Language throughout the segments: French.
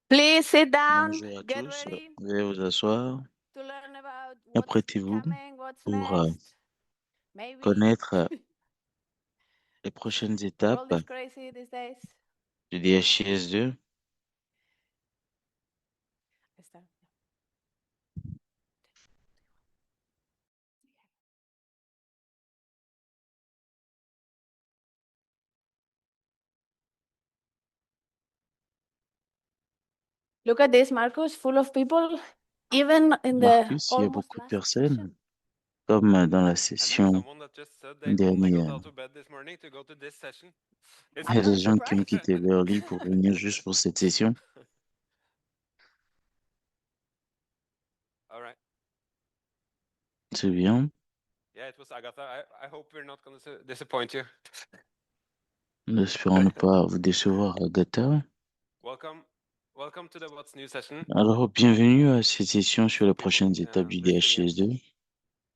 Please sit down, Bonjour à get tous, ready veuillez vous asseoir, to learn about what's apprêtez-vous coming, what's pour next. Maybe connaître les prochaines world étapes is crazy these days. du DHIS2. Está. Look at this, Marcus, full of people, even in the Marcus, il y a almost beaucoup de last personnes, session. comme dans la And there's session someone that just said they only got dernière. out of bed this morning to go to this session. It's Il y a I'm des not good. gens qui ont surprised. quitté leur lit pour venir juste pour cette session. All right. C'est bien. Yeah, it was Agatha. I hope we're not going to disappoint you. N'espérons ne pas vous décevoir, Agatha. Welcome. Welcome to the What's New session. Alors, bienvenue à cette session sur les People prochaines étapes du listening in.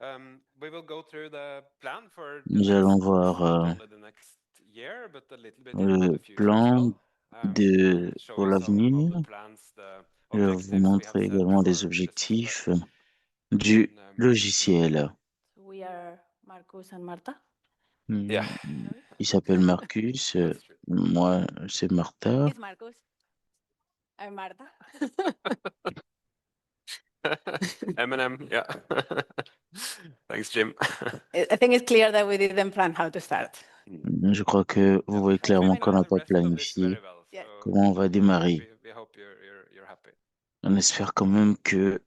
DHIS2. We will go through the plan for the Nous next, allons voir not only the next year, but a little bit into le the future as plan well. And show pour you some of l'avenir. the plans, the Je vais vous objectives we have montrer set également des for the software. objectifs du And, logiciel. We are Marcus and Marta. yeah, Il s'appelle Marcus. that's true. Moi, c'est Martha. It's Marcus. I'm Marta. Eminem, yeah. Thanks, Jim. I think it's clear that we didn't plan how to start. Je crois que vous voyez But we clairement qu'on know n'a the pas rest of this very planifié well, Yeah. so comment on va démarrer. we hope you're happy. On espère quand même que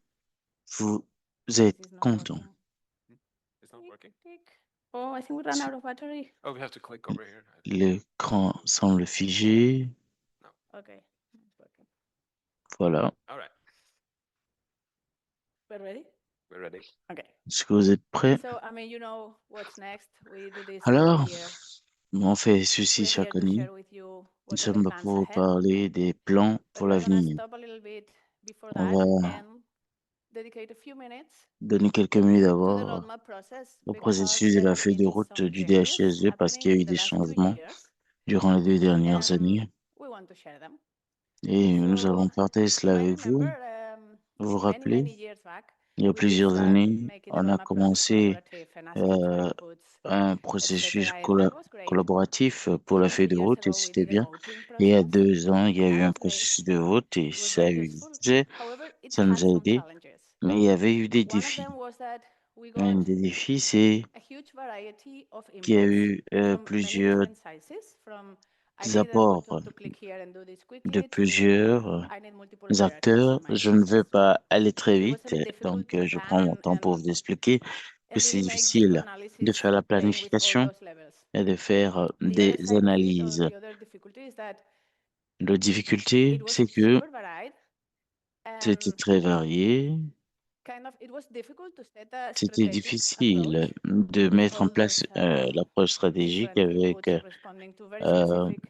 vous êtes This is not contents. working. It's not working? Tick. Oh, I think we ran out of battery. Oh, we have to click over here. L'écran semble figé. Okay, it's working. Voilà. All right, We're ready? we're ready. Okay. Est-ce que vous êtes prêts? So, I mean, you know what's next. We do this Alors, every year. on fait ceci We're here chaque to année. share with you Nous what are the sommes là plans pour vous ahead. parler des plans But pour we're gonna l'avenir. stop a little bit before On that va and dedicate a few minutes donner quelques minutes to the d'abord roadmap process au because processus de there la have feuille de been route some du changes DHS2 parce qu'il y happening a eu in the des last 2 changements years, durant les 2 dernières and années we want to share them. et nous So allons partager you cela might avec vous. remember Vous vous many, rappelez, many years back, il y a we did plusieurs start années, making the on a roadmap process commencé collaborative and asking for inputs, un processus etc. And that was great. collaboratif pour la Then 2 feuille de years route et ago, we c'était did a bien. voting Et il y a process, 2 ans, il y a and eu that un was great. processus de vote et It was ça a very eu useful. succès, However, it ça had nous a some aidés, challenges. mais il y avait eu des One of défis. them was that we Un got des défis, c'est a huge variety of qu'il y a inputs eu from many plusieurs different sizes, from I need a apports button to click here and do this de quickly to plusieurs I need multiple hierarchies acteurs. in my Je ne vais process. pas aller très So it was a vite, bit difficult donc to je plan prends mon temps pour vous expliquer que c'est really make deep difficile de analysis faire la playing with all planification those levels. et de faire The des other side of it, or analyses. the other difficulty, is that La difficulté, it was c'est que super varied c'était and très varié. it was difficult to set a C'était strategic difficile approach de with mettre en all place those l'approche stratégique different avec inputs responding to very euh, specific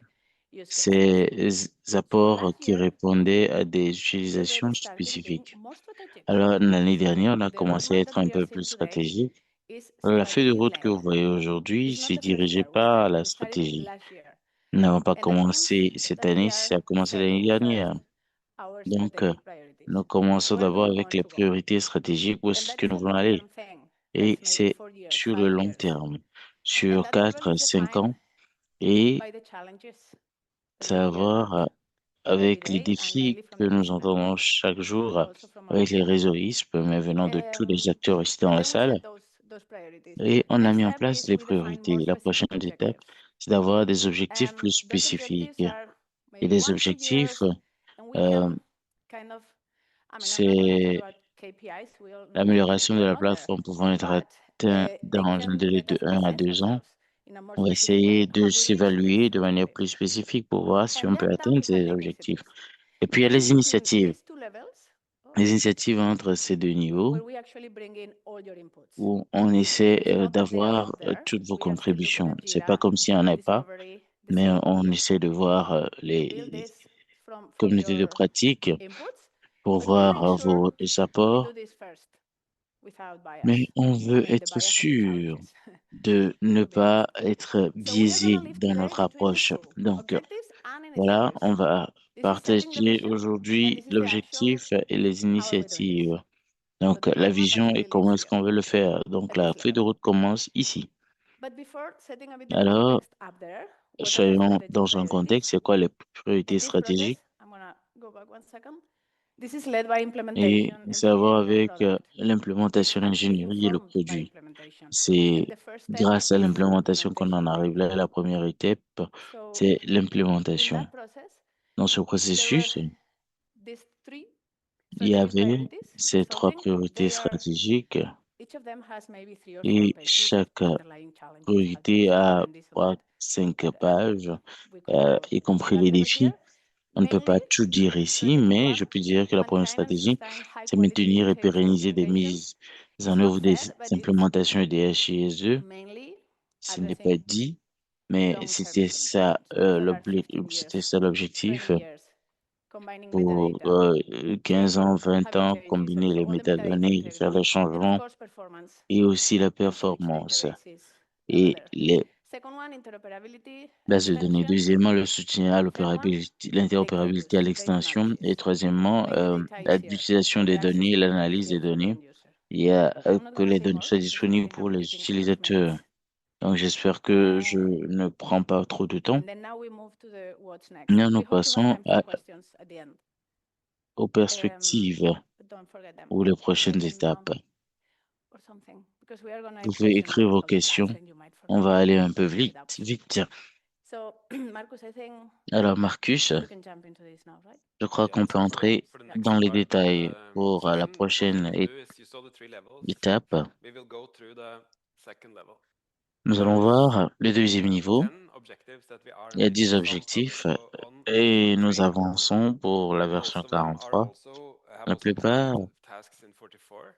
use cases. ces So apports last qui year, répondaient à des we already utilisations started being spécifiques. more strategic. Alors, l'année So dernière, on a the commencé à roadmap that être un we are peu plus seeing today stratégique. is Alors, la feuille de strategy route que led. vous voyez aujourd'hui, It's not c'est the first dirigé year. par la We started stratégie. last year. Nous n'avons pas And that means commencé cette that we année, are ça a commencé l'année setting dernière. first our Donc, strategic priorities. nous commençons Where do d'abord we avec want les to go? priorités stratégiques, où And est-ce that que is nous a voulons aller. long-term thing. Et That's maybe c'est 4 years, sur le 5 long years. terme, And sur that level 4, is 5 defined ans, et by the challenges that ça a we à hear voir about every avec les day and défis mainly from que the nous business, entendons chaque jour, but also from our avec les team. réseaux ISP, mais venant de tous les acteurs ici dans And la then we salle. set those priorities. Et on a Next mis en step place is les we define more priorités. La prochaine specific étape, objectives. c'est d'avoir des objectifs And plus those spécifiques. objectives are Et maybe des 1, 2 objectifs, years, and we euh, can kind of, I mean, I'm not going to tell you c'est about KPIs. We all know that l'amélioration de we're la not there. plateforme pouvant être But atteinte they dans un can délai let de us 1 à assess 2 ans. ourselves in a more On va specific way. essayer de Have we reached s'évaluer this de manière today? plus spécifique pour voir si And on peut then down atteindre we have ces the objectifs. initiatives. Et puis, il y a It is les between initiatives. these 2 levels Les initiatives entre ces 2 niveaux where we actually bring in all your inputs. où on So essaie it's not that they are d'avoir not there. toutes vos We are still looking contributions. at C'est pas Jira, comme s'il n'y en a pas, Discovery, the mais on CMDB essaie de voir to build les this from communautés de your pratique inputs. pour But we voir make sure vos we do apports. this first without bias. Mais on I veut mean, the être bias has its sûr challenges, de ne to be honest. pas être So we are going biaisé to live dans today notre between these approche. two, Donc, objectives and voilà, initiatives. on va partager vision, and aujourd'hui this is the action, l'objectif et les how are we doing this? initiatives. So Donc, the la roadmap vision actually et comment lives est-ce qu'on here veut le faire. Donc, at la this feuille de level. route commence ici. But before setting a bit the Alors, context up there, what are the soyons strategic dans un contexte, priorities? c'est quoi les priorités In this stratégiques? process, I'm gonna go back 1 second. This is led by Et implementation, c'est à voir engineering, and avec product. It's l'implémentation, actually l'ingénierie et le informed by produit. implementation. C'est And the first step grâce à is l'implémentation qu'on en implementation. arrive là. La première étape, So c'est in l'implémentation. that process, Dans ce there were processus, these three il y strategic avait priorities ces trois resulting. priorités They are, stratégiques each of them has maybe 3 or 4 et pages of chaque underlying challenges, priorité agendas, a and this and trois, that, cinq that pages, we could all y compris les glance over défis. here. On ne peut Mainly, pas tout dire ici, strategy mais one, je peux dire que la première maintain and stratégie, sustain high c'est quality maintenir et change pérenniser des documentation. mises It's en not œuvre des said, but it's implémentations et des HIS2. mainly Ce n'est pas addressing dit, mais long-term implementations, that are 15 c'était years, ça 20 l'objectif years, combining pour metadata, 15 ans, creating 20 habit ans, changes, and combiner les so on the metadata métadonnées, faire les integrity, and of changements course performance, et aussi la which the performance interface is over et there. les Second one, interoperability and bases de données. extension. Deuxièmement, le soutien à Third one, data l'interopérabilité à use, data l'extension. Et analysis, troisièmement, make the data easier, l'utilisation des better access données et to data l'analyse des easier for the données. end user. Il y a I'm not que gonna les say données more soient because I disponibles think pour I'm les taking a lot of utilisateurs. minutes. Donc, j'espère que je ne prends pas trop de temps. And then now we move to the what's next. Now, nous We hope to have passons time for questions at the end. aux perspectives But don't forget them. ou les Write prochaines them down étapes. or something, because we are gonna Vous pouvez question écrire you vos a couple of times questions. and you might On forget va aller un to peu sum it up. vite. So, Marcus, I think Alors, Marcus, we can jump into this now, right? je crois qu'on Yes, peut so entrer for the next dans les part of détails the pour la session, what we're prochaine going to do is you saw the 3 levels. étape. We will go through the second level. Nous allons voir le deuxième niveau. 10 objectives that we are Il y a making 10 some objectifs progress on et nous 43. avançons pour la version Most of them are 43. also have La also plupart, completed tasks in 44.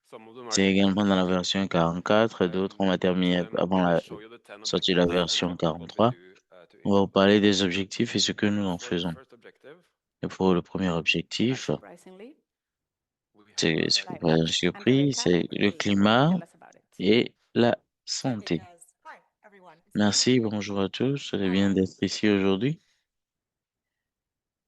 Some of them are c'est doing également dans la 43. version 44. D'autres, on va terminer We avant will la show you the 10 sortie de la objectives and version what we 43. do to On va vous each. parler des objectifs et ce que nous en For the faisons. first objective, Et pour le premier Not objectif, surprisingly, we c'est have ce qui climate pas and surpris, Rebecca c'est le will climat tell us about it. et la It santé. does. Hi, everyone. It's Merci, Rebecca. bonjour à tous. C'est bien d'être ici aujourd'hui.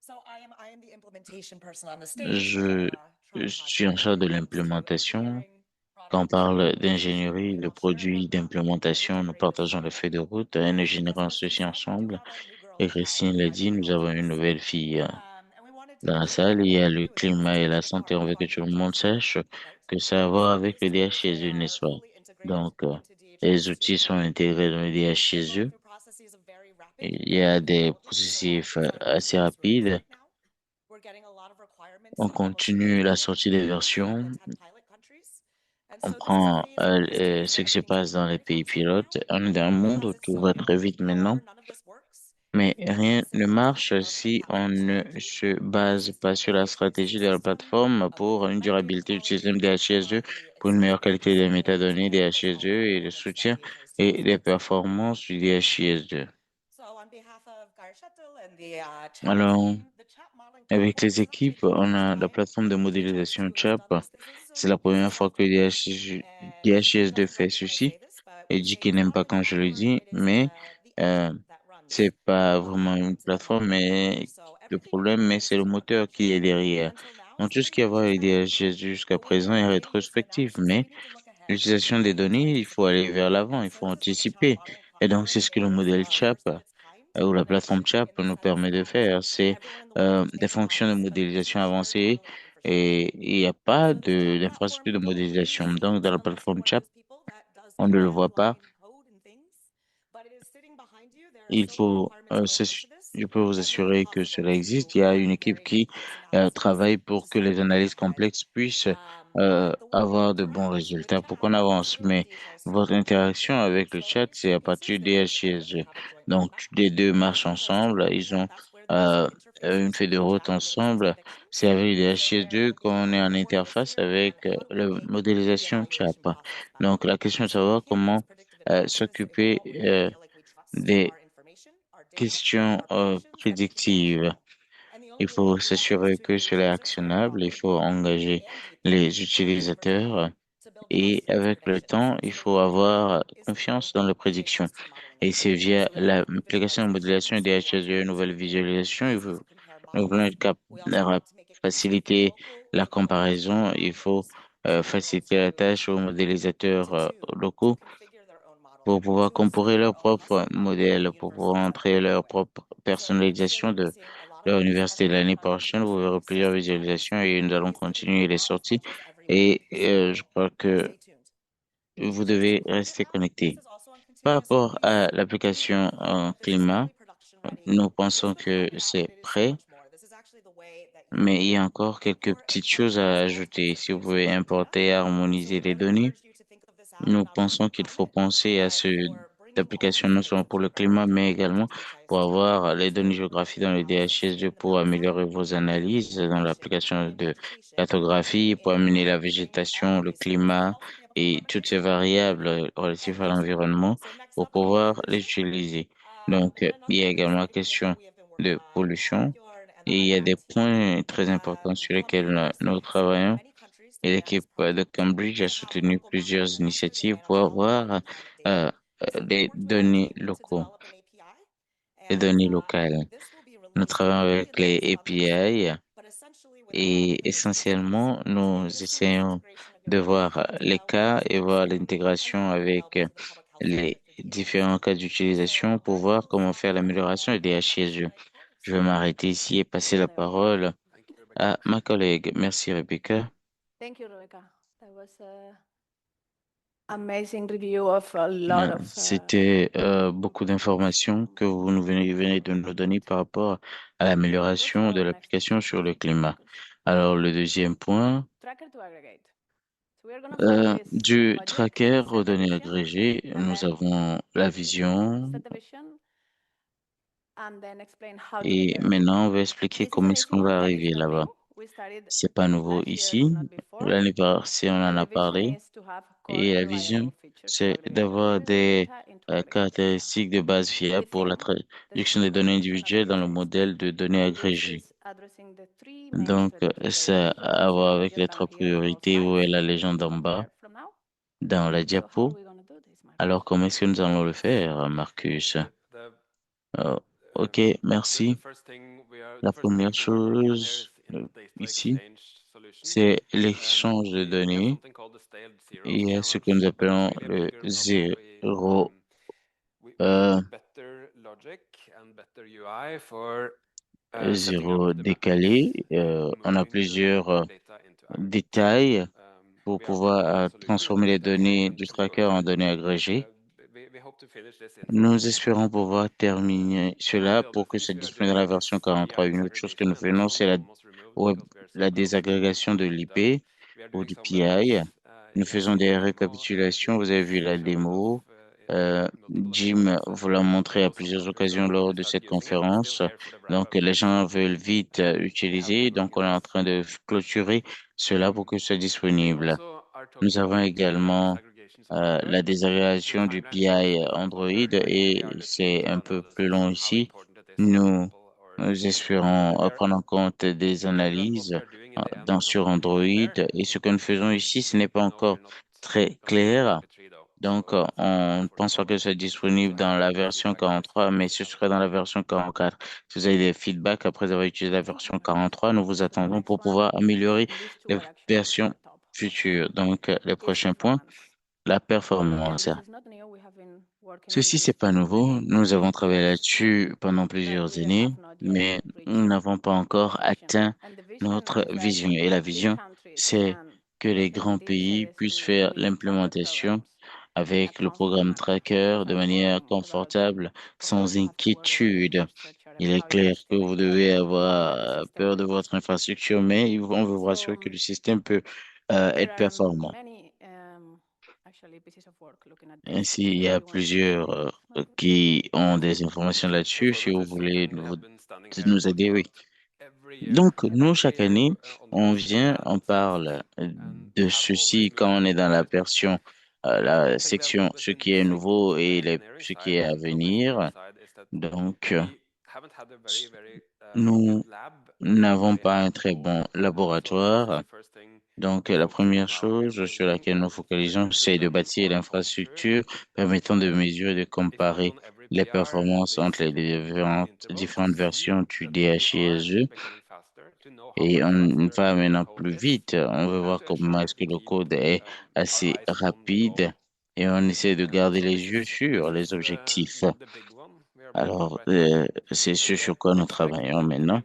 So I am the implementation person on the stage. Je Toronto suis en Podcast charge de when it comes to l'implémentation. engineering, Quand on product, parle and d'ingénierie, we de help share produits, our roadmap, and we d'implémentation, nous integrate this partageons les feuilles de route et as nous best générons as we ceci can. We do ensemble. have a new girl Et in town, Christine l'a a dit, nous two-year-old avons une niece. nouvelle fille And we wanted to dans la let salle. Il y a everyone le knew that this climat et is la part santé. On veut of que our tout le monde DHES2, sache right? que ça a à voir So avec le these tools, they DHIS2, n'est-ce are pas? fully integrated Donc, into les DHES2. outils sont intégrés dans le They run DHIS2. through processes of very rapid Il y a des development. So processus our design assez release release rapides. right now. We're getting a lot of requirements On almost continue la immediately sortie des from versions. the 10 pilot countries. And On so this is a prend phase where this team is ce qui se getting things passe moving dans les very pays fast right now pilotes. On est dans un monde où because it's tout so va new. très vite maintenant. However, none of this works Mais if we don't rien listen ne to the marche tone of the si on platform ne strategy se and the base pas sur la sustainability of the stratégie de la system, plateforme of the pour une collecting durabilité du système quality, DHIS2, and the pour une meilleure qualité des acceptance and métadonnées post DHIS2 quality et le performance that soutien DHIS2 et les provides. performances du DHIS2. So on behalf of Guy Shettle and the chat Alors, team, the chat modeling avec platform les is not équipes, taking the on first a la time. plateforme de modélisation DHIS2 has CHAP. done this. This C'est la is a première fois que soft le launch, and Christine DHIS2 doesn't fait like it when I ceci. say this, but Et we dit say qu'il it's n'aime not pas a quand je le platform, dis, it is mais the euh, engine that runs c'est pas vraiment une to get the plateforme, platform to work. mais So le everything in problème, mais c'est DHIS2 le is moteur qui est architectural derrière. until now, Donc, so tout ce qui a à voir everything avec is les foundational. DHIS jusqu'à But we know présent est we're waiting for now, rétrospectif, so mais we need to look ahead l'utilisation des and to données, il faut anticipate. aller vers l'avant, il And so faut this is what the chat anticiper. modeling Et donc, platform c'est ce que le is, modèle CHAP first of its kind ou la in our plateforme industry, CHAP in the nous sense permet de that faire. C'est everyone in the world is des making fonctions de progress, but there's modélisation still shared avancées modeling infrastructure. et il n'y a And pas so this chat platform, d'infrastructure de you don't really modélisation. see Donc, it. dans la So unless you're plateforme one of CHAP, those people that does on the ne le command voit pas. line code and things, but it is sitting behind you. There are Il so many faut, requirements going into this je peux vous that make it assurer que possible cela to existe. Il y a une run équipe very qui complex analyses, travaille to pour que stay les moving analyses ahead. complexes puissent But the way we avoir de bons interact with résultats pour qu'on chat is avance. through our Mais DHIS2 votre platform. interaction avec le So chat, these c'est two à pieces, partir they des work together. They HISE. have a joint Donc, roadmap. les deux The marchent DHIS2 ensemble. Ils platform, ont that's where the euh, user une interfaces feuille de with route chat makes its ensemble. C'est predictions. avec le So where DHIS2 we qu'on est en have a voice interface here on avec how do we la make the modélisation CHAP. evaluation process better. Donc, la question est de So savoir here comment it's predictive analysis. If we s'occuper don't really feel like we trust des our information, our data, questions our predictions, then we can be prédictives. actionable. And the Il only way we faut can do that is s'assurer to que engage cela est users very actionnable. Il broadly faut engager and deeply les over time utilisateurs to build et trust in these avec le predictions. temps, il So the faut key there avoir is through confiance dans les prédictions. DHIS2 modeling Et c'est infrastructure. via So we have new l'application de visualizations. modélisation et So we want DHIS2, une users nouvelle to be able to visualisation. Il easy faut to compare Nous voulons être We also want to make it easier for faciliter local la comparaison. Il organizations faut faciliter la tâche aux modélisateurs to locaux configure their own model, pour pouvoir to assign comparer their leur own propre custom model for the modèle, pour pouvoir university's entrer upcoming leur year. propre So next year, personnalisation we'll be de seeing a lot leur of these université. other L'année prochaine, vous verrez countries' plusieurs system models. visualisations et nous allons These could continuer les evolve as sorties. much as every month. Et je So crois que stay tuned. vous So devez supporting rester that, this connectés. is also on Par continuous rapport release. à We l'application believe en that this is climat, fully production ready. nous This pensons would come que now, c'est but it is so prêt, much more. This is actually the way that mais il y a encore quelques import and petites choses harmonize à multiple ajouter. Si vous systems pouvez using data. importer et So harmoniser we les really données, encourage you to think of this app nous not only pensons for qu'il faut climate, penser à but cette for bringing all application these non things seulement pour into le one climat, mais dynamic également pour DHIS2 avoir les données to géographiques improve dans le analysis DHIS2 in the pour mountain, améliorer vos in analyses dans vegetation, l'application in de vegetation, cartographie, pour in amener la bring all végétation, of le these things and climat also be able to et toutes eliminate ces variables relatives à next up. l'environnement So next pour up, carbon pouvoir les pollution. utiliser. Donc, And il y another a également la exciting thing that question we have been working de on at pollution Bjorn and the et il y a des IMAG team. points très importants sur lesquels Columbia nous University supported travaillons. many countries Et to advance l'équipe this de project Cambridge a to have soutenu local plusieurs masters initiatives advantage pour all avoir local climate data. So we des worked with that données team to locaux, develop an API, des and données locales. this will be Nous released travaillons early in avec the les next month or so, API but essentially with a lot of et layers of service. essentiellement, So nous think of it as seamless essayons integration of de your local voir climate les data with cas et voir geospatial, and l'intégration then it will be avec available to the public health les sector through the différents DHIS2. cas d'utilisation So pour I voir will comment stop faire there l'amélioration and des pass the HSE. mic forward Je to vais m'arrêter ici et passer la There we go. parole Thank you, Rebecca. à ma collègue. Merci, Rebecca. Thank you, Rebecca. That was a amazing review of a lot of C'était beaucoup d'informations que vous venez de nous donner par rapport à l'amélioration de l'application sur le climat. Alors, le deuxième point, tracker to aggregate. So we are going to start with du budget, tracker aux set the données vision, agrégées, and nous then avons la vision set the vision, and then explain how to get et there. maintenant on va expliquer This is comment an est-ce easy qu'on one va that is arriver not là-bas. new. We started C'est pas nouveau last year, ici. if not before. L'année passée, on en And a the vision parlé. is to have core Et la and reliable vision, features to c'est aggregate d'avoir individual des data into aggregate data. caractéristiques de base fiables pour la Within the traduction des données solution individuelles dans le application expert. modèle de données And this agrégées. is addressing the three main Donc, strategic ça priorities. a à So voir we're avec just les gonna trois hear all priorités où est slides la and légende just en bas compare from now. dans la So how are diapo. we gonna do this, Marcus? Alors, comment est-ce que nous allons le faire, Marcus? Oh, ok, merci. La première chose ici, c'est l'échange de données. Il y a ce que nous appelons le zéro zéro décalé. On a plusieurs détails pour pouvoir transformer les données du tracker en données agrégées. Nous espérons pouvoir terminer cela pour que c'est disponible dans la version 43. Une autre chose que nous faisons, c'est la désagrégation de l'IP ou du PI. Nous faisons des récapitulations. Vous avez vu la démo. Jim vous l'a montré à plusieurs occasions lors de cette conférence. Donc, les gens veulent vite utiliser. Donc, on est en train de clôturer cela pour que ce soit disponible. Nous avons également la désagrégation du PI Android et c'est un peu plus long ici. Nous, nous espérons prendre en compte des analyses sur Android et ce que nous faisons ici, ce n'est pas encore très clair. Donc, on pense pas que ce soit disponible dans la version 43, mais ce serait dans la version 44. Si vous avez des feedbacks après avoir utilisé la version 43, nous vous So the attendons next pour one, pouvoir améliorer and these two les are actually versions at the top, futures. Donc, le is prochain point, performance. la Again, performance. this is not new. We have been working on Ceci, this c'est pas for nouveau. many, Nous avons many travaillé years, là-dessus pendant but plusieurs we années, have not yet mais nous reached n'avons pas encore the vision. atteint And the vision notre is that vision. Et la big vision, countries c'est can que les grands implement pays DHIS puissent faire with other l'implémentation programs in a avec le confident programme manner Tracker de without manière worrying about them. confortable, Of course, sans you have to worry about your inquiétude. infrastructure and Il est how you're clair que vous storing devez all avoir the system. peur de votre infrastructure, mais on veut vous rassurer So que le système peut there être are performant. many actually pieces of work looking at this. Ainsi, il So y a you want to share plusieurs something, Marcus? qui ont des informations là-dessus. Si vous voulez nous aider, oui. Donc, nous, chaque année, on vient, on parle de ceci quand on est dans la version, la section, ce qui est nouveau et ce qui est à venir. Donc, nous n'avons pas un très bon laboratoire. Donc, la première chose sur laquelle nous focalisons, c'est de bâtir l'infrastructure permettant de mesurer et de comparer les performances entre les différentes versions du DHIS2 et on va maintenant plus vite. On veut voir comment est-ce que le code est assez rapide et on essaie de garder les yeux sur les objectifs. Alors, c'est ce sur quoi nous travaillons maintenant.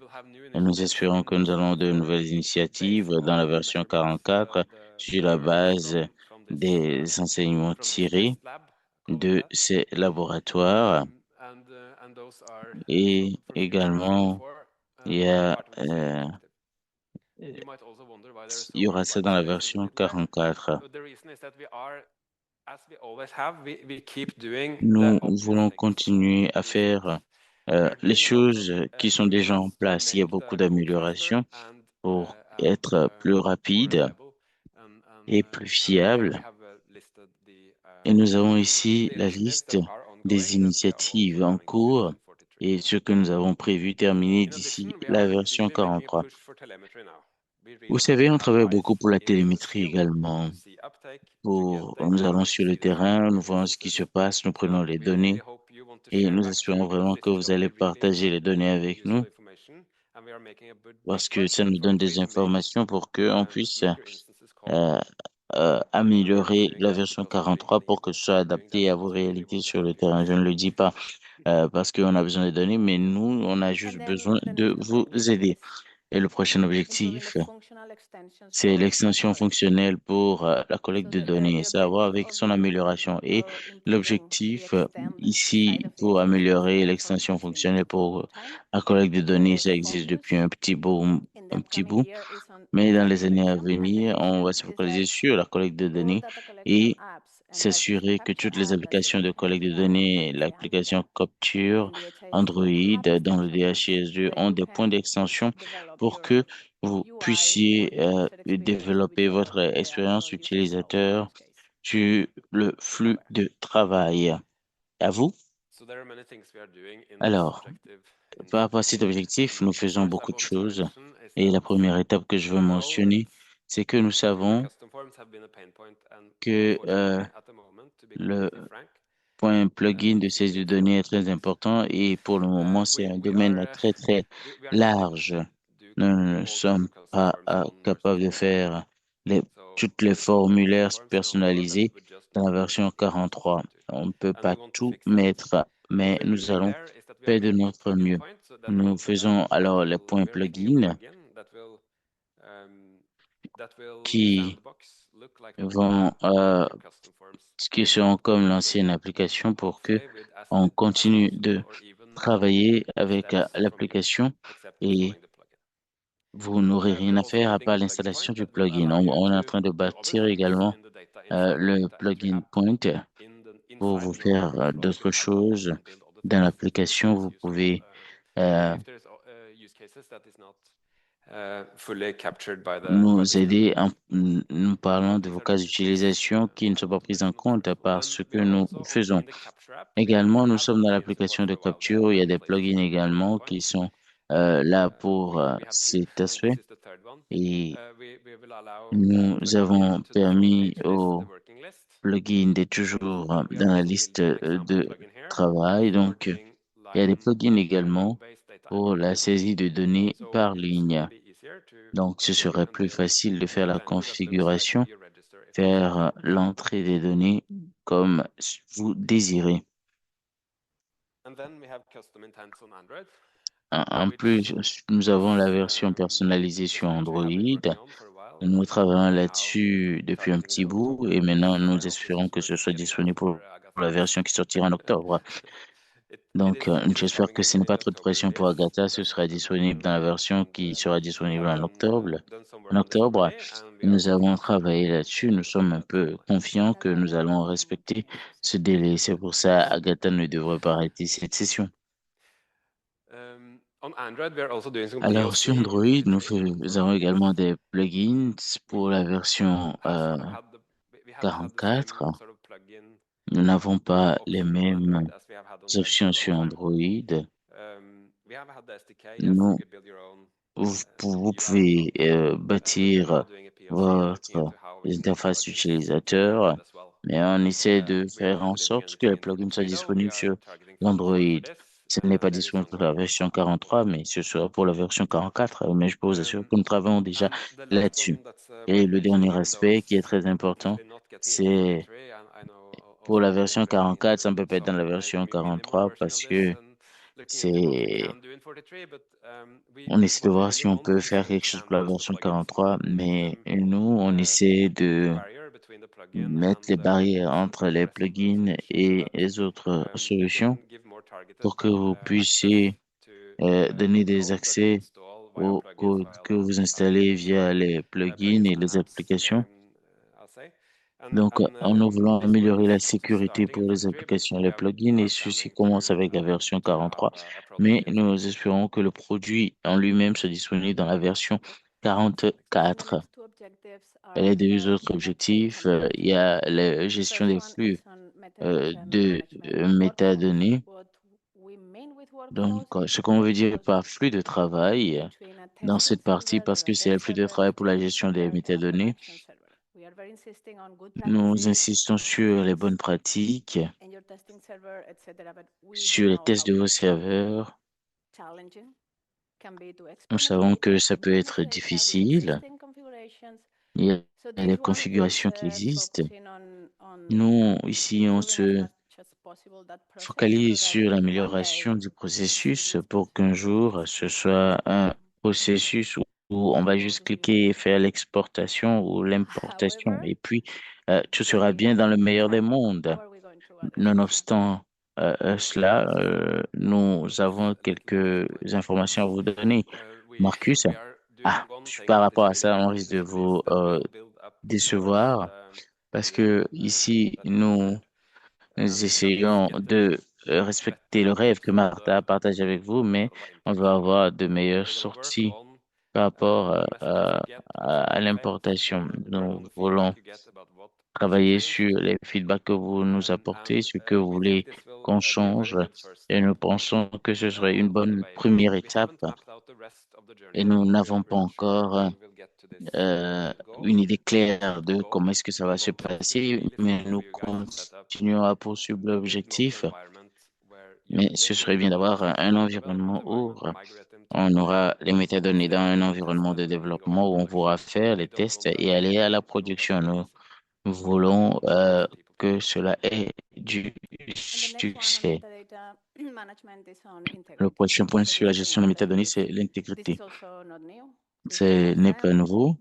Et nous espérons que nous allons de nouvelles initiatives dans la version 44 sur la base des enseignements tirés de ces laboratoires. Et également, il y a, il y aura ça dans la version 44. Nous voulons continuer à faire les choses qui sont déjà en place. Il y a beaucoup d'améliorations pour être plus rapide et plus fiable. Et nous avons ici la liste des initiatives en cours et ce que nous avons prévu terminer d'ici la version 43. Vous savez, on travaille beaucoup pour la télémétrie également. Nous allons sur le terrain, nous voyons ce qui se passe, nous prenons les données et nous espérons vraiment que vous allez partager les données avec nous parce que ça nous donne des informations pour qu'on puisse euh, améliorer la version 43 pour que ce soit adapté à vos réalités sur le terrain. Je ne le dis pas parce qu'on a besoin de données, mais nous, on a juste besoin de vous aider. Et le prochain objectif, c'est l'extension fonctionnelle pour la collecte de données, ça va voir avec son amélioration. Et l'objectif ici pour améliorer l'extension fonctionnelle pour la collecte de données, ça existe depuis un petit bout, mais dans les années à venir, on va se focaliser sur la collecte de données et s'assurer que toutes les applications de collecte de données, l'application Capture, Android, dans le DHIS2 ont des points d'extension pour que vous puissiez développer votre expérience utilisateur sur le flux de travail. À vous? Alors, par rapport à cet objectif, nous faisons beaucoup de choses. Et la première étape que je veux mentionner, c'est que nous savons que le point plugin de saisie de données est très important et pour le moment, c'est un domaine très, très large. Nous ne sommes pas capables de faire toutes les formulaires personnalisés dans la version 43. On ne peut pas tout mettre, mais nous allons faire de notre mieux. Nous faisons alors les points plugins qui vont qui seront comme l'ancienne application pour que on continue de travailler avec l'application et vous n'aurez rien à faire à part l'installation du plugin. On est en train de bâtir également le plugin Point pour vous faire d'autres choses dans l'application. Vous pouvez nous aider en nous parlant de vos cas d'utilisation qui ne sont pas prises en compte par ce que nous faisons. Également, nous sommes dans l'application de capture. Il y a des plugins également qui sont là pour cet aspect. Et nous avons permis aux plugins d'être toujours dans la liste de travail. Donc, il y a des plugins également pour la saisie de données par ligne. Donc, ce serait plus facile de faire la configuration, faire l'entrée des données comme vous désirez. En plus, nous avons la version personnalisée sur Android. Nous travaillons là-dessus depuis un petit bout et maintenant nous espérons que ce soit disponible pour la version qui sortira en octobre. Donc, j'espère que ce n'est pas trop de pression pour Agatha. Ce sera disponible dans la version qui sera disponible en octobre. Nous avons travaillé là-dessus. Nous sommes un peu confiants que nous allons respecter ce délai. C'est pour ça Agatha ne devrait pas arrêter cette session. Alors, sur Android, nous faisons également des plugins pour la version 44. Nous n'avons pas les mêmes options sur Android. Vous pouvez bâtir votre interface utilisateur, mais on essaie de faire en sorte que les plugins soient disponibles sur l'Android. Ce n'est pas disponible pour la version 43, mais ce sera pour la version 44. Mais je peux vous assurer que nous travaillons déjà là-dessus. Et le dernier aspect qui est très important, c'est pour la version 44, ça ne peut pas être dans la version 43 parce que c'est, on essaie de voir si on peut faire quelque chose pour la version 43, mais nous, on essaie de mettre les barrières entre les plugins et les autres solutions pour que vous puissiez donner des accès au code que vous installez via les plugins et les applications. Donc, nous voulons améliorer la sécurité pour les applications et les plugins et ceci commence avec la version 43, mais nous espérons que le produit en lui-même soit disponible dans la version 44. Et les deux autres objectifs, il y a la gestion des flux de métadonnées. Donc, ce qu'on veut dire par flux de travail dans cette partie, parce que c'est le flux de travail pour la gestion des métadonnées, nous insistons sur les bonnes pratiques, sur les tests de vos serveurs. Nous savons que ça peut être difficile. Il y a des configurations qui existent. Nous, ici, on se focalise sur l'amélioration du processus pour qu'un jour, ce soit un processus où on va juste cliquer et faire l'exportation ou l'importation. Et puis, tout sera bien dans le meilleur des mondes. Nonobstant cela, nous avons quelques informations à vous donner. Marcus, par rapport à ça, on risque de vous décevoir parce que ici, nous essayons de respecter le rêve que Martha partage avec vous, mais on va avoir de meilleures sorties par rapport à l'importation. Nous voulons travailler sur les feedbacks que vous nous apportez, ce que vous voulez qu'on change, et nous pensons que ce serait une bonne première étape. Et nous n'avons pas encore euh, une idée claire de comment est-ce que ça va se passer, mais nous continuons à poursuivre l'objectif. Mais ce serait bien d'avoir un environnement où on aura les métadonnées dans un environnement de développement où on pourra faire les tests et aller à la production. Nous voulons que cela ait du succès. Le prochain point sur la gestion des métadonnées, c'est l'intégrité. Ce n'est pas nouveau.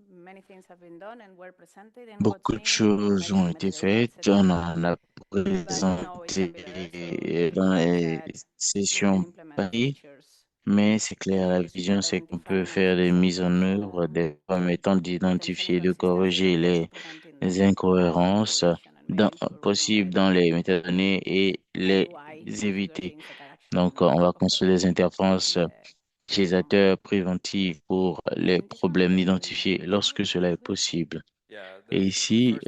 Beaucoup de choses ont été faites. On en a présenté dans les sessions Paris. Mais c'est clair, la vision, c'est qu'on peut faire des mises en œuvre permettant d'identifier, de corriger les incohérences possibles dans les métadonnées et les éviter. Donc, on va construire des interfaces utilisateurs préventives pour les problèmes identifiés lorsque cela est possible. Et ici,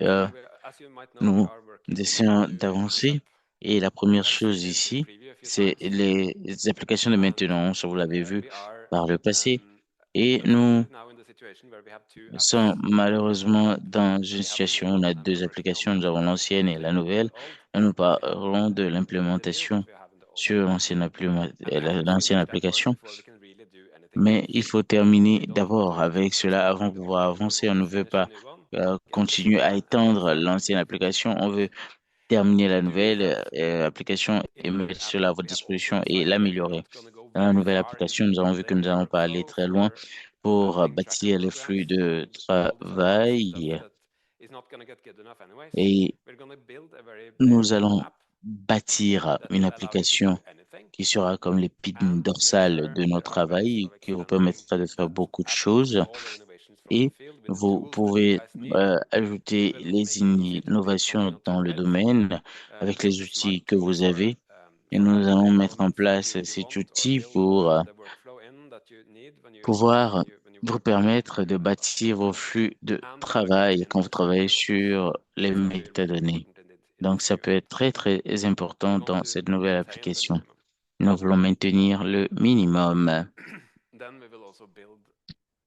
nous essayons d'avancer. Et la première chose ici, c'est les applications de maintenance, vous l'avez vu par le passé. Et nous sommes malheureusement dans une situation où on a deux applications, nous avons l'ancienne et la nouvelle. Et nous parlons de l'implémentation sur l'ancienne application. Mais il faut terminer d'abord avec cela avant de pouvoir avancer. On ne veut pas continuer à étendre l'ancienne application. On veut terminer la nouvelle application et mettre cela à votre disposition et l'améliorer. Dans la nouvelle application, nous avons vu que nous n'allons pas aller très loin pour bâtir les flux de travail et nous allons bâtir une application qui sera comme l'épine dorsale de notre travail, qui vous permettra de faire beaucoup de choses. Et vous pouvez ajouter les innovations dans le domaine avec les outils que vous avez. Et nous allons mettre en place cet outil pour pouvoir vous permettre de bâtir vos flux de travail quand vous travaillez sur les métadonnées. Donc, ça peut être très, très important dans cette nouvelle application. Nous voulons maintenir le minimum.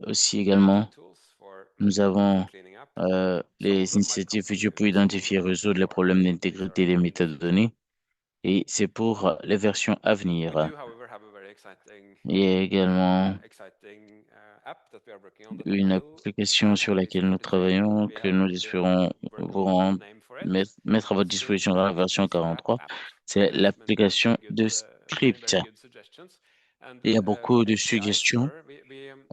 Aussi également, nous avons les initiatives futures pour identifier et résoudre les problèmes d'intégrité des métadonnées. et c'est pour les versions à We venir. do, however, have a very exciting, Il y a également app that we are working on that une will application sur release laquelle nous 43. travaillons, We que have nous been espérons working vous on a good rendre, name for it. mettre à votre disposition dans la version 43. C'est l'application de script. Very good suggestions. And, Il y a beaucoup de API suggestions Explorer,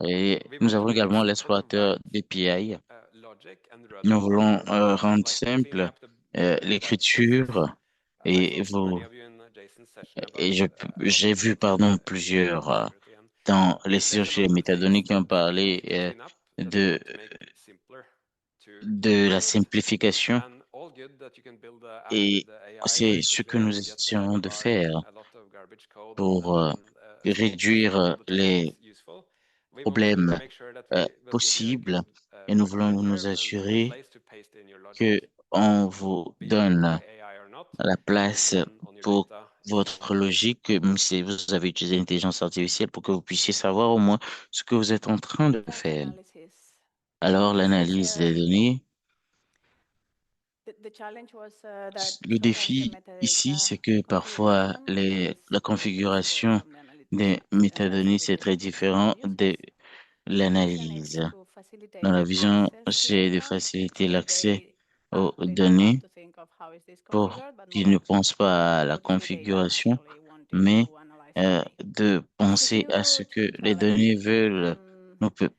et we nous want to avons make it également simple to l'explorateur write, d'API. logic and run Nous in voulons Python. rendre Like you see in the simple app, the whitespaces. l'écriture I et saw vous many of you in Jason's session et about j'ai vu plusieurs security, and dans les sessions there's a sur lot les of things métadonnées qui ont that we parlé wanted to clean up, that we de want to make simpler to la build. simplification And all good that you can build an app et with the AI c'est very ce quickly que nous and get essayons de by faire a lot of garbage code pour and a small portion réduire of all the tasks les is useful. We want to problèmes make sure that we will give you a possibles good et nous voulons editor nous and a good assurer place to paste in your que logic, on vous be it built by donne AI or not, la place and on your pour data votre logique, même si vous avez utilisé l'intelligence artificielle, pour que vous puissiez savoir au moins ce que vous êtes en train de Data faire. analysis. Alors, This is, l'analyse des données, the challenge was that le sometimes the défi ici, metadata c'est que parfois configuration is la very flexible configuration from the analytic des side, and that's métadonnées, what it c'est is très focusing on différent users. de The vision is l'analyse. to facilitate Dans la vision, access to c'est de data faciliter so l'accès aux they don't have données to think of how is this pour configured, but qu'ils ne more pensent pas à la what's the data configuration, actually wanting mais to analyze today. de This is a penser à ce huge que les challenge. données veulent,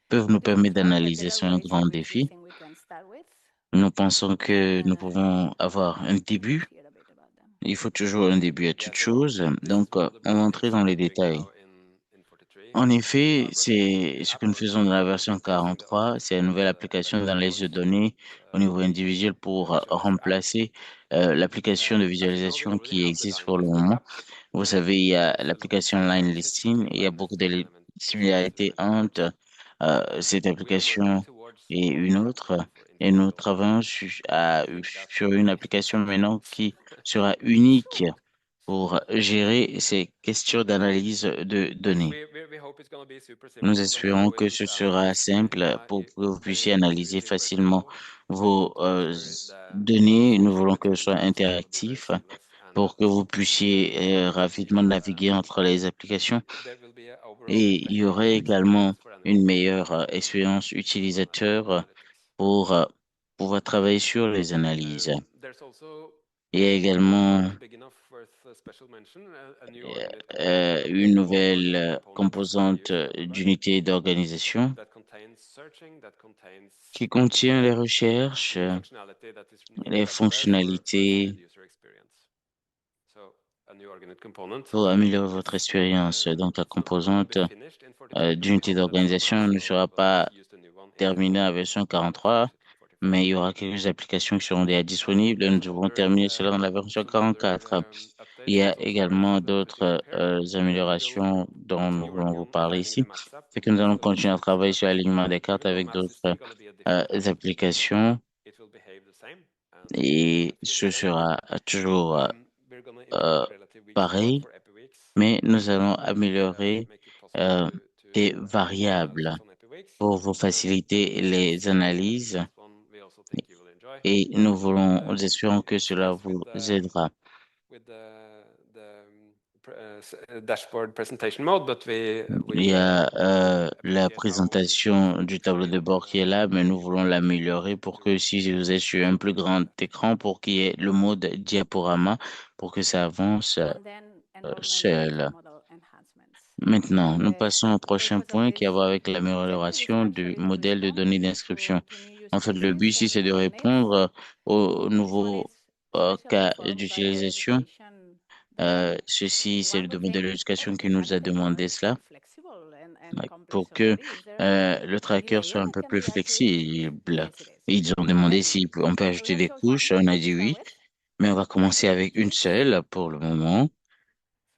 peuvent nous How do we permettre start? Like d'analyser. there are C'est un ways in grand which we défi. think we can start with. Nous pensons que nous Uh, pouvons avoir un you début. might hear a bit about them. Il faut toujours un début à Yeah, toute so chose. this is Donc, one of the on big va entrer things dans we les are doing détails. now in 43. En We effet, are working on a c'est new ce app que nous faisons dans la version replacing the old 43. C'est une nouvelle application d'analyse de registrables données au niveau and individuel pour visualizer app. remplacer l'application de As you know, we visualisation already qui have the existe line pour le listing moment. app. Vous savez, il y a There's a lot of l'application Line similarities Listing. between Il y a line beaucoup listing de and similarités entre cette we are working application towards et one une app autre. for Et nous individual travaillons users. I think that sur will une be application simple. maintenant qui sera unique pour gérer ces questions d'analyse de données. We hope it's going to be super Nous simple espérons whenever we que want ce to sera analyze simple data. pour que vous Very puissiez analyser intuitive, facilement workflow. We want vos to make sure the données. Nous conversation voulons que ce between soit the apps is going to be very interactif seamless and pour that que vous puissiez rapidement naviguer entre les applications. there will be a overall Et il y better aurait user également experience for une analytics. meilleure expérience utilisateur Analytics. pour pouvoir travailler sur les analyses. There's also Il y a également not big enough worth a special mention, a new organic component une called nouvelle organic components that we composante use in Moonlight d'unité d'organisation that contains searching, that contains qui contient les recherches, new functionality that is les needed everywhere for a fonctionnalités smooth user experience. So a new organic component pour améliorer is votre expérience. Donc, la it's not going to be composante finished in 43, but we d'unité hope that somehow d'organisation ne sera we'll pas use the new one in terminée à 44 version and 43, finish it in 45. mais il y aura quelques applications qui seront déjà disponibles et nous devons terminer cela dans la version 44. Il y a Updates also également that we d'autres develop here. We'll améliorations dont nous continue voulons working vous on parler aligning the ici. maps app C'est que nous with allons other continuer à apps travailler sur that l'alignement des cartes even though avec maps is d'autres going to be a different app, applications it will behave the same and et feel ce the same. sera toujours We're going to euh, improve relative week support pareil, for Epi Weeks. mais nous allons Basically, améliorer make it possible euh, to des analysis variables on Epi Weeks. pour vous faciliter This is les analyses this one we also think you will enjoy. et nous espérons que It cela starts vous aidera. with dashboard presentation mode, but Il y a la appreciate how présentation du tableau de extreme bord qui est là, mais nous voulons l'améliorer pour que si vous êtes sur un plus grand écran, pour qu'il y ait le mode diaporama, pour que ça avance And then enrollment data seul. model enhancements. Maintenant, nous The passons au prochain purpose of point qui a à this voir avec objective is l'amélioration du actually to modèle de respond données d'inscription. to new use En fait, le cases but ici, c'est de and needs. répondre aux This one nouveaux is especially cas informed by the d'utilisation. education demand. Ceci, c'est One le would domaine de think, l'éducation oh, qui the nous a tracker demandé cannot cela be flexible and complex pour que already. Is there le any tracker layer soit un that peu can plus be added? flexible. Yes, it is. Ils ont demandé And si on peut we ajouter have des chosen couches. On a to dit start oui, with. mais on va commencer avec une seule pour le moment.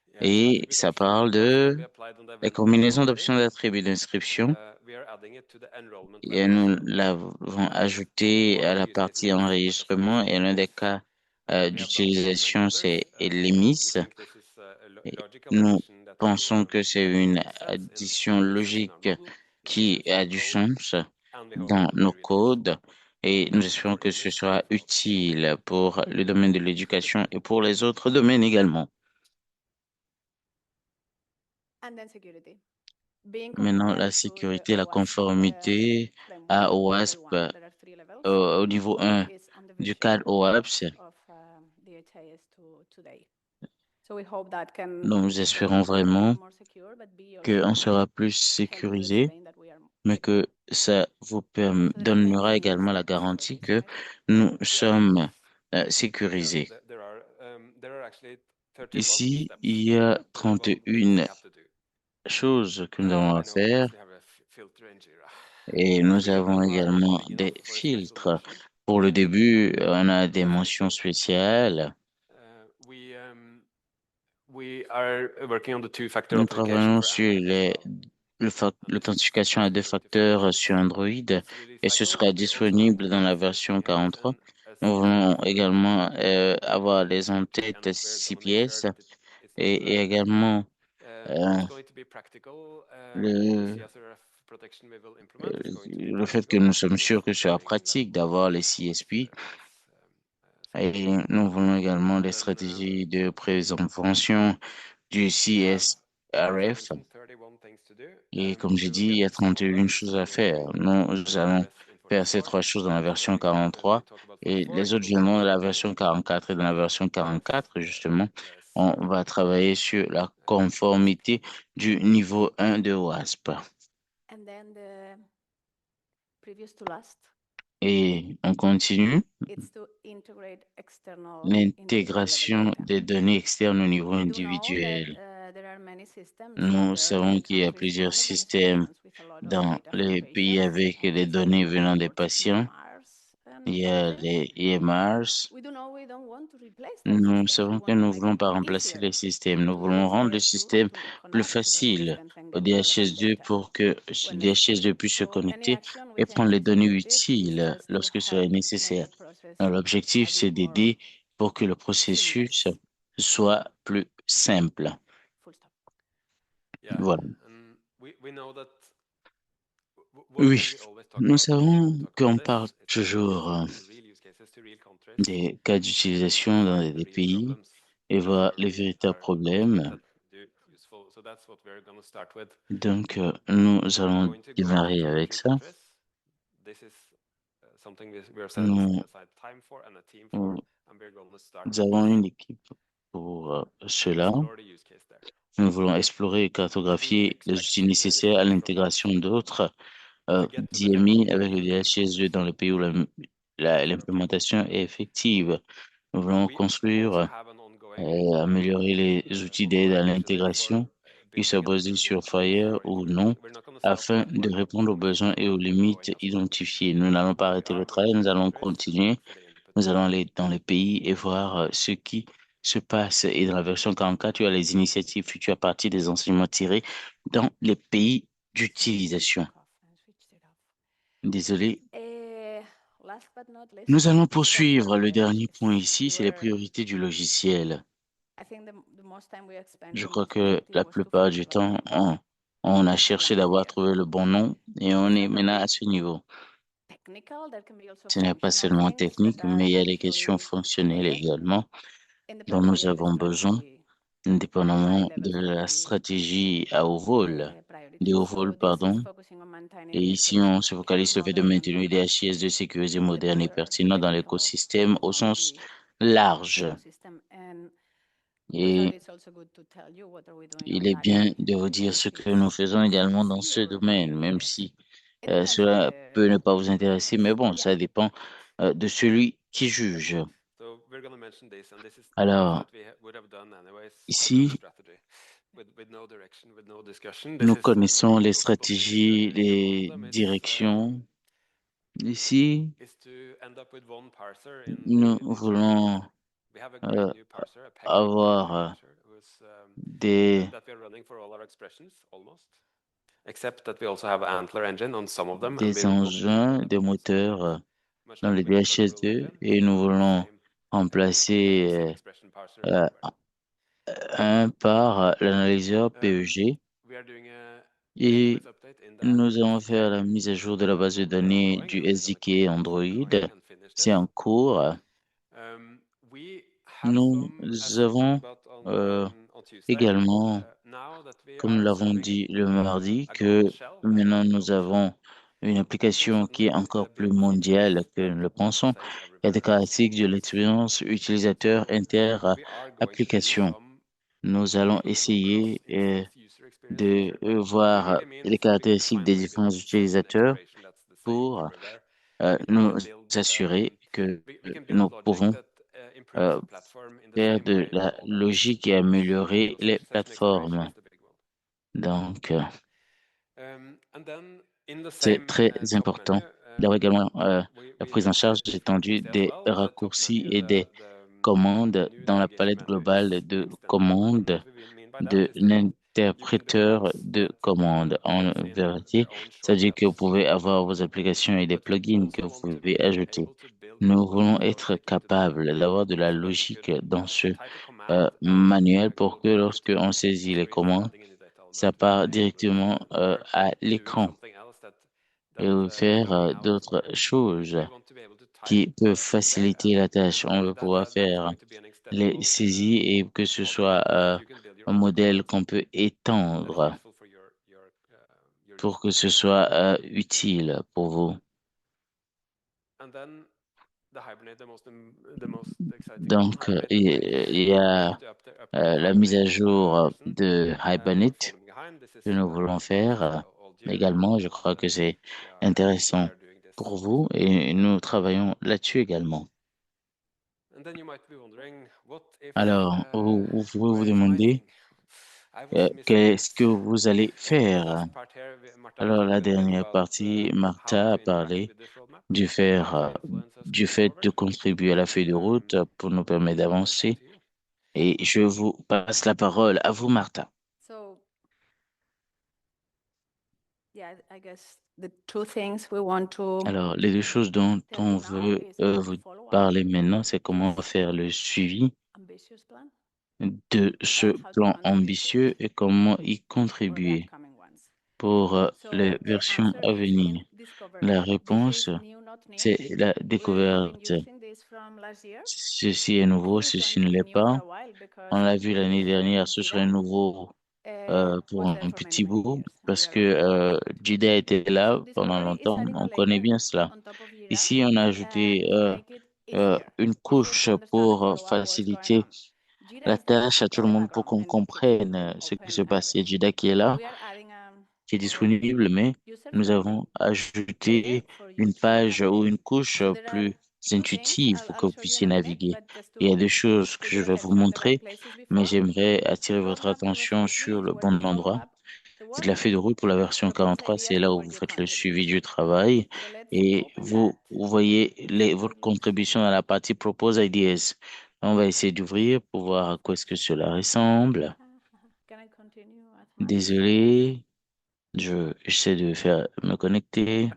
Yeah, it's Et attribute ça option parle that can de be applied on the la event page combinaison already. d'options d'attributs d'inscription. We are adding it to the enrollment Et levels. nous l'avons ajouté One à of the la use cases partie is enregistrement et l'un des participation cas tools. We have done many d'utilisation, others. c'est We l'EMIS. think this is a Et logical nous addition that pensons will que c'est make une good sense addition in make sense in our logique model, make qui sense in a our du code, sens and we hope it dans will be nos released codes et nous espérons que ce sera utile pour le domaine de l'éducation et pour les autres domaines également. And then security. Being Maintenant, la compliant to the sécurité, la OWASP, conformité framework à level OWASP 1, there are 3 levels, au niveau 1 is on the du vision cadre OWASP. of the HIS today. So we hope that can Nous espérons A, vraiment be more secure, but B, also qu'on sera plus help you sécurisé, explain that we are mais que ça vous so there are donnera many également la steps garantie que inside. nous sommes Yeah, sécurisés. there are actually 31 Ici, steps, il y a 31 things 31 we have to do. choses que nous avons I à know because faire we have a filter in Jira. et I nous think we avons are également big enough des for a special filtres. mention. Pour le début, on a des mentions spéciales. We are working on the two-factor Nous authentication travaillons for sur Android as well. l'authentification à deux facteurs sur Android et ce sera disponible dans la version 43. Nous voulons également avoir les en-têtes CPS et également le fait que nous sommes sûrs que ce sera pratique d'avoir les CSP. Et nous voulons également des stratégies de prévention du CSRF. Et comme j'ai dit, il y a 31 choses à faire. Nous allons faire ces 3 choses dans la version 43 et les autres viendront dans la version 44. Et dans la version 44, justement, on va travailler sur la conformité du niveau 1 de WASP. And then the previous to last, Et on continue it's to integrate external l'intégration des données externes au niveau We do know that, individuel. there are many systems Nous out there savons in qu'il y a countries plusieurs and systèmes organizations with a lot of dans data from les pays patients, avec les such as données venant des reports, patients. EMRs, and Il y other a things. les EMRs. We do know we don't want to replace those Nous systems. savons We que want to nous ne make voulons it pas remplacer easier les systèmes. Nous to the voulons rendre le DHIS2 système to plus connect to those facile systems and au get relevant DHS2 data pour que le when DHS2 necessary. puisse se So any connecter action et within prendre les données executive is utiles just to lorsque ce est help make nécessaire. the process L'objectif, a bit c'est more d'aider pour que le processus seamless. soit plus simple. Full stop. Yeah, Voilà. and we know that Oui, nous savons qu'on parle toujours des cas d'utilisation dans des pays et voir les véritables problèmes. Donc, nous allons démarrer avec ça. Nous avons une équipe pour cela. Nous voulons explorer et cartographier les outils nécessaires à l'intégration d'autres DMI avec le DHS2 dans les pays où l'implémentation est effective. Nous voulons construire et améliorer les outils d'aide à l'intégration, qu'ils soient basés sur Fire ou non, afin de répondre aux besoins et aux limites identifiées. Nous n'allons pas arrêter le travail, nous allons continuer. Nous allons aller dans les pays et voir ce qui se passe. Et dans la version 44, tu as les initiatives futures à partir des enseignements tirés dans les pays d'utilisation. Désolé. Nous allons poursuivre. Le dernier point ici, c'est les priorités du logiciel. Je crois que la plupart du temps, on a cherché d'avoir trouvé le bon nom et on est maintenant à ce niveau. Ce n'est pas seulement technique, mais il y a des questions fonctionnelles également dont nous avons besoin, indépendamment de la stratégie à haut vol, des hauts vols, pardon. Et ici, on se focalise sur le fait de maintenir des HIS de sécurité modernes et pertinents dans l'écosystème au sens large. Et il est bien de vous dire ce que nous faisons également dans ce domaine, même si cela peut ne pas vous intéresser, mais bon, ça dépend de celui qui juge. Alors, ici, nous connaissons les stratégies, les directions. Ici, nous voulons avoir des engins, des moteurs dans le DHS2 et nous voulons remplacer un par l'analyseur PEG. Et nous allons faire la mise à jour de la base de données du SDK Android. C'est en cours. Nous avons également, comme nous l'avons dit le mardi, que maintenant nous avons une application qui est encore plus mondiale que nous le pensons. Il y a des caractéristiques de l'expérience utilisateur inter-application. Nous allons essayer de voir les caractéristiques des différents utilisateurs pour nous assurer que nous pouvons faire de la logique et améliorer les plateformes. Donc, c'est très important d'avoir également la prise en charge étendue des raccourcis et des commandes dans la palette globale de commandes de l'interpréteur de commandes. En vérité, ça veut dire que vous pouvez avoir vos applications et des plugins que vous pouvez ajouter. Nous voulons être capables d'avoir de la logique dans ce manuel pour que lorsque on saisit les commandes, ça part directement à l'écran et faire d'autres choses qui peuvent faciliter la tâche. On veut pouvoir faire les saisies et que ce soit un modèle qu'on peut étendre pour que ce soit utile pour vous. Donc, il y a la mise à jour de Hibernate que nous voulons faire. Également, je crois que c'est intéressant pour vous et nous travaillons là-dessus également. Alors, vous pouvez vous demander qu'est-ce que vous allez faire. Alors, la dernière partie, Martha a parlé du fait de contribuer à la feuille de route pour nous permettre d'avancer. Et je vous passe la parole à vous, Martha. So, yeah, I guess the two things we want to Alors, les deux choses dont tell on you now veut is how to vous follow up parler maintenant, c'est comment this faire le suivi ambitious plan de ce and how to plan contribute to ambitieux it et comment y for the contribuer upcoming ones. pour So les the versions answer à has venir. been discovery. La This réponse, is new, not new. c'est la We have been découverte. using this from last year. Ceci est nouveau, This is ceci going ne to be l'est new for pas. a while because On l'a vu l'année this dernière, ce serait Jira nouveau pour was un there for petit many bout years and parce we are que already using it. JIDA était là So pendant Discovery is longtemps. adding a On connaît layer bien cela. on top of Jira Ici, on a ajouté to make it easier une easier couche to understand and pour follow up what's going faciliter on. Jira la is there tâche à tout in le the monde pour background qu'on and keeps comprenne ce qui se open passe. Il y a anyways. JIDA qui est là, We are adding qui est disponible, mais nous user-friendly avons layer ajouté for you une to page ou navigate. une couche So there are plus two things intuitive pour que I'll vous show you puissiez in a minute, naviguer. but just Il y a to des choses que give je you vais vous attention at the right montrer, places mais before. j'aimerais attirer votre Roadmap for version attention 3 sur is le where you bon follow endroit. up the C'est work. de la feuille de route pour la version Propose 43, ideas c'est là and où where vous you faites le contribute. suivi du travail So let's et open that. vous voyez votre See. contribution à la partie Propose Ideas. On va essayer d'ouvrir pour voir à quoi est-ce que cela ressemble. Can I continue as much? Désolé, j'essaie de faire me connecter.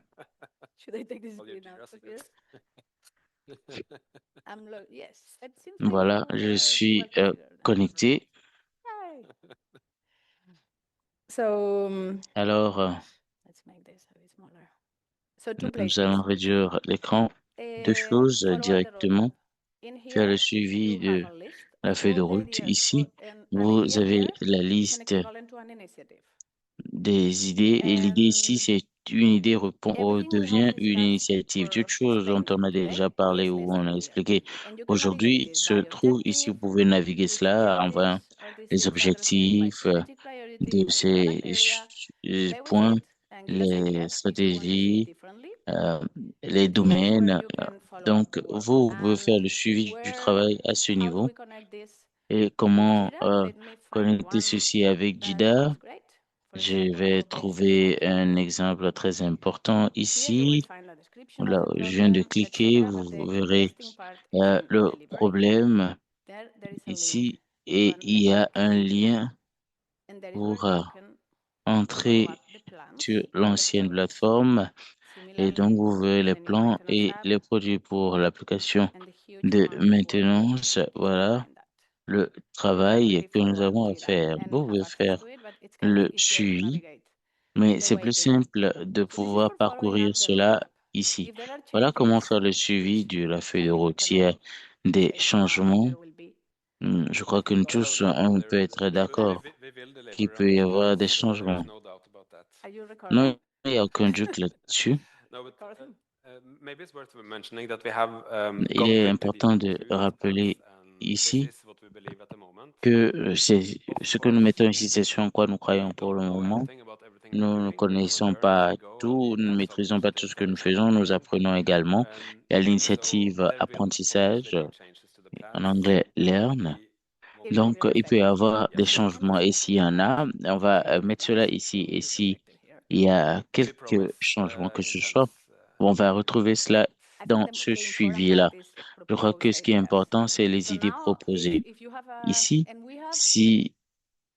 Should I take this screen out of here? Yes, it seems like Voilà, you je are suis well configured now. connecté. Yay. So Alors, let's make this a bit smaller. So two nous places. allons réduire l'écran. Deux choses Follow up the directement. roadmap. In Faire here, le suivi you de have a list la of feuille de all the route. ideas. Ici, An vous idea avez here la is an liste equivalent to an initiative. des idées. Et l'idée ici, And c'est une idée everything we have devient une discussed initiative. Toute or chose dont explained on a today déjà parlé is ou on listed a here. expliqué And you can navigate aujourd'hui this se by trouve ici. objective, Vous pouvez naviguer which cela en voyant objectives are these les things addressing by objectifs strategic priority, de by ces product area. Play with points, it and give us les ideas if you want to see it stratégies, differently. les And here is where domaines. you can follow up Donc, the work. vous pouvez faire le And suivi du where, travail à ce how do niveau we connect this et with comment Jira? Let me find connecter one ceci avec that JIDA. is great. For Je example, vais about basics. trouver un exemple très important Here you will ici. find a description of Là, the je viens de problem, cliquer, etc. But vous the verrez interesting part is in le delivery. problème There is a link ici to et an il y a old un page, lien and that is where pour you can follow entrer up the plans sur and the l'ancienne products. plateforme et donc Similarly, vous verrez les on a new plans maintenance et app les produits pour l'application and the huge de amount of work maintenance. that is Voilà behind that. le You can travail really que follow nous up avons à Jira faire. and Vous have pouvez access faire to it, but it's kind of le easier to suivi. navigate. Mais c'est plus simple de pouvoir parcourir cela ici. Voilà comment faire le suivi de la feuille de route. S'il y a des changements, je crois que nous tous, on peut être d'accord qu'il peut y avoir des changements. Are you Non, recording? il n'y a aucun doute là-dessus. No, but Carson? maybe it's worth mentioning that we have Il gone est pretty important deep de into that rappeler path, and this ici is what we believe at the moment. que c'est Of ce que nous course, mettons ici, c'est ce en quoi nous we croyons pour don't le know moment. everything about everything we're Nous ne doing. We connaissons learn as pas we go, and tout, we nous ne have some maîtrisons pas tout ce initiatives que nous that we're faisons, nous taking. apprenons également. Il y a So l'initiative there will apprentissage, obviously be changes to the en plans. anglais learn. We He's won't Donc, giving il us peut y avoir des Yes. changements. Et s'il y en a, on va mettre cela ici. Et si il y a We quelques promise changements que ce soit, intense on va retrouver cela I think dans the ce important part suivi-là. is Je crois que propose ce qui est ideas. important, c'est les So idées now, proposées. if you have Ici, and we have si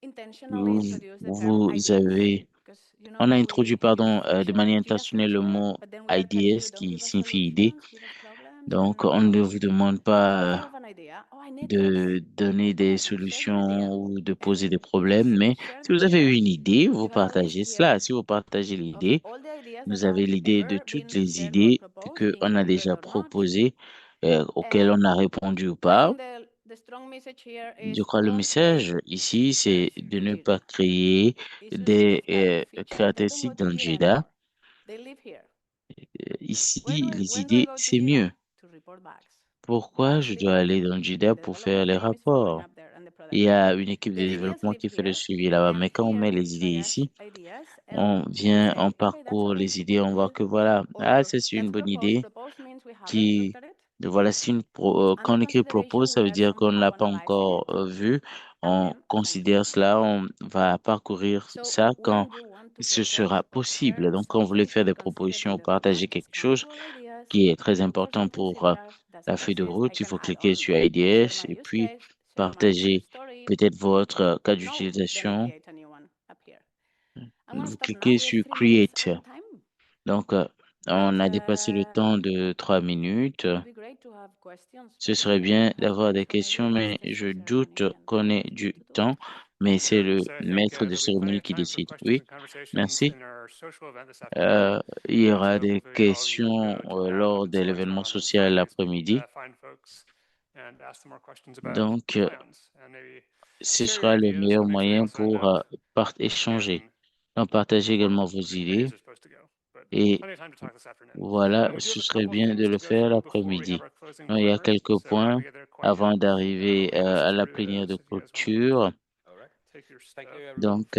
intentionally vous, introduced the term vous ideas, avez, because you on a know introduit, de manière intentionnelle le mot but then we are telling you IDS don't qui give us signifie idée. solutions, give us problems. Donc, on ne vous demande pas You have an idea. Oh, I need de this. donner des Share your idea. solutions ou de poser des problèmes, mais Share si the vous avez idea. une idée, vous You have a partagez list cela. here Si vous partagez of l'idée, all the ideas that vous avez have l'idée de ever toutes been les shared or idées proposed, qu'on a included déjà or not. proposées, auxquelles on a répondu ou I pas. think the strong message here is Je crois le don't message create ici, c'est de ne pas créer issues des with that feature. They don't caractéristiques go to dans here JIDA. anymore. They live here. Ici, les When do I idées, go to c'est JIDA? mieux. To report backs. Pourquoi Backs je live dois there. aller dans JIDA And the pour faire development les team is following rapports? up there and the product Il y team. a une équipe The de ideas développement live qui fait le here. suivi là-bas, And mais quand on here met we les idées triage ici, ideas on and we vient, say, on okay, that's parcourt les idées, already on voit que good, voilà, or ça c'est une that's bonne proposed. idée Proposed means we haven't qui, looked at it. voilà, si It's quand under on écrit consideration. propose, ça We veut are dire qu'on ne l'a somehow pas analyzing encore it. vu. And On then assignment. considère cela, on va parcourir So ça quand when you want to ce propose sera or share possible. Donc, quand vous voulez something faire des or consider propositions ou in development, partager it's quelque chose factual ideas. qui est très Look for important something pour similar, la doesn't feuille de exist, I route, il can faut add cliquer on. sur Share IDS my et use puis case, share my partager story. peut-être votre cas No, then d'utilisation. create a new one up here. I'm going to Vous stop now. cliquez We have sur 3 minutes Create. overtime. Donc, on a dépassé le temps de 3 minutes. It would be great to have questions, Ce but serait we bien don't have d'avoir time, des so maybe questions, the mais master je of ceremony doute can qu'on ait help du to do temps. it. Mais c'est Sure. le So I think maître de there'll be plenty cérémonie of qui time for décide. questions Oui, and conversations merci. in our social event this afternoon. Il y aura So des hopefully all of you will questions go to that lors with de some more l'événement time on social Fridays, l'après-midi. find folks and ask them more questions about Donc, plans and maybe ce share your sera le ideas meilleur or make sure you moyen all signed pour up échanger. and Donc, partagez également before vos committees idées. are supposed to go. But Et plenty of time to talk this afternoon. voilà, We do have ce a serait couple bien de things le to go faire through before we have l'après-midi. our closing Donc, il y a primer. quelques So we're not points going to get there quite avant yet. d'arriver We'll à listen la through plénière de those if you guys want. clôture. All right. Thank you, everyone. Donc,